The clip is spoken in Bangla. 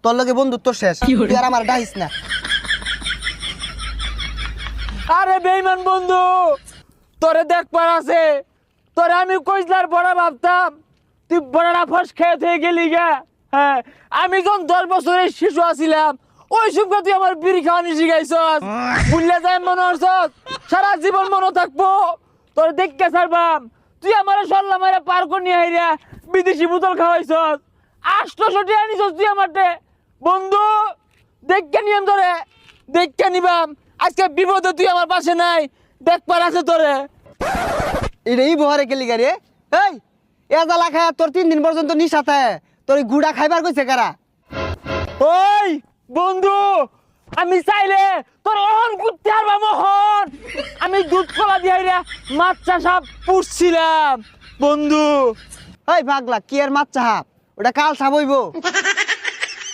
তোর লগে বন্ধুত্ব শেষ, তুই আর আমার ডাইস না। আরে বেঈমান বন্ধু, তোরে দেখবার আছে, তোরে আমি কইলার বড় ভাবতাম, তুই বড়টা ফস খেয়ে থেকে গেলি গা। হ্যাঁ, আমি যখন 10 বছরের শিশু আছিলাম ওই সময় তুই আমার বিড়ি খাওয়ানি শিখাইছস, ভুললে যায় মনে হচ্ছস, সারা জীবন মনে থাকবো। তোর দেখকে ছাড়বাম, তুই আমার সল্লা মারে পার করে নিয়ে আইরা বিদেশি বোতল খাওয়াইছস, 800 টাকা নিছস তুই আমারতে। বন্ধু দেখকে নিয়ম ধরে, দেখকে নিবাম, আজকে বিপদে তুই আমার পাশে নাই, দেখবার আছে তোরে। এটাই বহরে গেলি গাড়ি। এই এজালা খায় তোর 3 দিন পর্যন্ত নিশা থাকে, তোর এই গুড়া খাইবার কইছে কারা? ওই বন্ধু, আমি চাইলে তোর অহন করতে পারবা মোহন। আমি দুধ কলা দিয়ে মাছ সাপ পুষছিলাম বন্ধু। এই পাগলা, কি আর মাছ চাহাব, ওটা কাল সাবইব।